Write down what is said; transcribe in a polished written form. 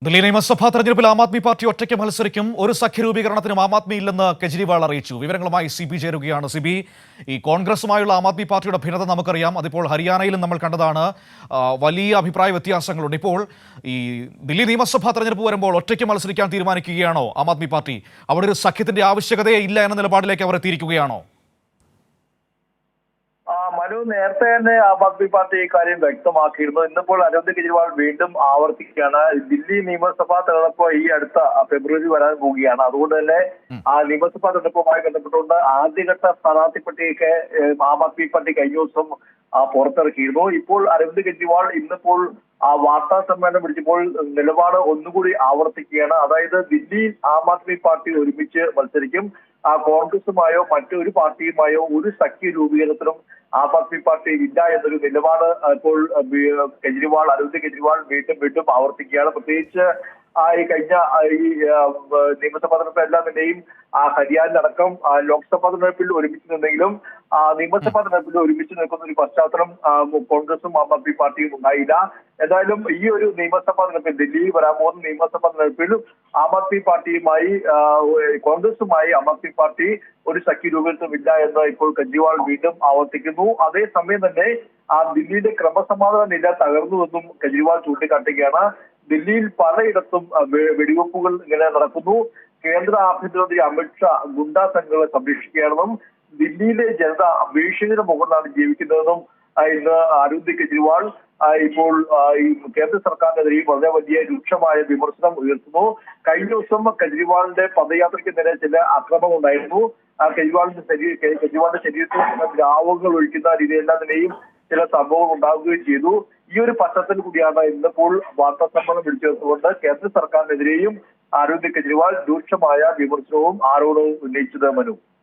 ദില്ലി നിയമസഭാ തെരഞ്ഞെടുപ്പിൽ ആം ആദ്മി പാർട്ടി ഒറ്റയ്ക്ക് മത്സരിക്കും. ഒരു സഖ്യരൂപീകരണത്തിനും ആം ആദ്മി ഇല്ലെന്ന് കെജ്രിവാൾ അറിയിച്ചു. വിവരങ്ങളുമായി സിബി ചേരുകയാണ്. സിബി, ഈ കോൺഗ്രസുമായുള്ള ആം ആദ്മി പാർട്ടിയുടെ ഭിന്നത നമുക്കറിയാം. അതിപ്പോൾ ഹരിയാനയിലും നമ്മൾ കണ്ടതാണ്. വലിയ അഭിപ്രായ വ്യത്യാസങ്ങളുണ്ട്. ഇപ്പോൾ ഈ ദില്ലി നിയമസഭാ തെരഞ്ഞെടുപ്പ് വരുമ്പോൾ ഒറ്റയ്ക്ക് മത്സരിക്കാൻ തീരുമാനിക്കുകയാണോ ആം ആദ്മി പാർട്ടി? അവിടെ ഒരു സഖ്യത്തിന്റെ ആവശ്യകതയെ ഇല്ല എന്ന നിലപാടിലേക്ക് അവർ എത്തിയിരിക്കുകയാണോ? മനു, നേരത്തെ തന്നെ ആം ആദ്മി പാർട്ടി ഇക്കാര്യം വ്യക്തമാക്കിയിരുന്നു. ഇന്നിപ്പോൾ അരവിന്ദ് കെജ്രിവാൾ വീണ്ടും ആവർത്തിക്കുകയാണ്. ദില്ലി നിയമസഭാ തെരഞ്ഞെടുപ്പ് ഈ അടുത്ത ഫെബ്രുവരി വരാൻ പോവുകയാണ്. അതുകൊണ്ട് തന്നെ ആ നിയമസഭാ തെരഞ്ഞെടുപ്പുമായി ബന്ധപ്പെട്ടുകൊണ്ട് ആദ്യഘട്ട സ്ഥാനാർത്ഥി പട്ടികയ്ക്ക് ആം ആദ്മി പാർട്ടി കഴിഞ്ഞ ദിവസം പുറത്തിറക്കിയിരുന്നു. ഇപ്പോൾ അരവിന്ദ് കെജ്രിവാൾ ഇന്നിപ്പോൾ വാർത്താ സമ്മേളനം വിളിച്ചപ്പോൾ നിലപാട് ഒന്നുകൂടി ആവർത്തിക്കുകയാണ്. അതായത് ദില്ലിയിൽ ആം ആദ്മി പാർട്ടി ഒരുമിച്ച് മത്സരിക്കും. കോൺഗ്രസുമായോ മറ്റൊരു പാർട്ടിയുമായോ ഒരു സഖ്യ രൂപീകരണത്തിനും ആം ആദ്മി പാർട്ടി ഇല്ല എന്നൊരു നിലപാട് ഇപ്പോൾ അരവിന്ദ് കെജ്രിവാൾ വീണ്ടും ആവർത്തിക്കുകയാണ്. പ്രത്യേകിച്ച് ഈ കഴിഞ്ഞ ഈ നിയമസഭാ തെരഞ്ഞെടുപ്പ് എല്ലാം തന്നെയും ഹരിയാനയിലടക്കം ലോക്സഭാ തെരഞ്ഞെടുപ്പിൽ ഒരുമിച്ച് നിന്നെങ്കിലും നിയമസഭാ തെരഞ്ഞെടുപ്പിൽ ഒരുമിച്ച് നിൽക്കുന്ന ഒരു പശ്ചാത്തലം കോൺഗ്രസും ആം ആദ്മി പാർട്ടിയും ഉണ്ടായില്ല. എന്തായാലും ഈ ഒരു നിയമസഭാ തെരഞ്ഞെടുപ്പിൽ ദില്ലിയിൽ വരാൻ പോകുന്ന നിയമസഭാ തെരഞ്ഞെടുപ്പിൽ ആം ആദ്മി പാർട്ടിയുമായി കോൺഗ്രസുമായി ആം ആദ്മി പാർട്ടി ഒരു സഖ്യ രൂപീകരണമില്ല എന്ന് ഇപ്പോൾ കെജ്രിവാൾ വീണ്ടും ആവർത്തിക്കുന്നു. അതേസമയം തന്നെ ദില്ലിയിലെ ക്രമസമാധാന നില തകർന്നുവെന്നും കെജ്രിവാൾ ചൂണ്ടിക്കാട്ടുകയാണ്. ദില്ലിയിൽ പലയിടത്തും വെടിവെപ്പുകൾ ഇങ്ങനെ നടക്കുന്നു. കേന്ദ്ര ആഭ്യന്തരമന്ത്രി അമിത്ഷാ ഗുണ്ടാ സംഘങ്ങളെ സംരക്ഷിക്കുകയാണെന്നും ദില്ലിയിലെ ജനത ഭീഷണിയുടെ മുകളിലാണ് ജീവിക്കുന്നതെന്നും ഇന്ന് അരവിന്ദ് കെജ്രിവാൾ ഇപ്പോൾ ഈ കേന്ദ്ര സർക്കാരിനെതിരെയും വളരെ വലിയ രൂക്ഷമായ വിമർശനം ഉയർത്തുന്നു. കഴിഞ്ഞ ദിവസം കെജ്രിവാളിന്റെ പദയാത്രയ്ക്ക് നേരെ ചില ആക്രമണം ഉണ്ടായിരുന്നു. കെജ്രിവാളിന്റെ ശരീരത്തിൽ ദ്രാവകങ്ങൾ ഒഴിക്കുന്ന രീതിയെല്ലാം തന്നെയും ചില സംഭവങ്ങൾ ഉണ്ടാവുകയും ചെയ്തു. ഈ ഒരു പശ്ചാത്തലത്തിൽ കൂടിയാണ് ഇന്നിപ്പോൾ വാർത്താ സമ്മേളനം വിളിച്ചു ചേർത്തുകൊണ്ട് കേന്ദ്ര സർക്കാരിനെതിരെയും അരവിന്ദ് കെജ്രിവാൾ രൂക്ഷമായ വിമർശനവും ആരോപണവും ഉന്നയിച്ചത്. മനു.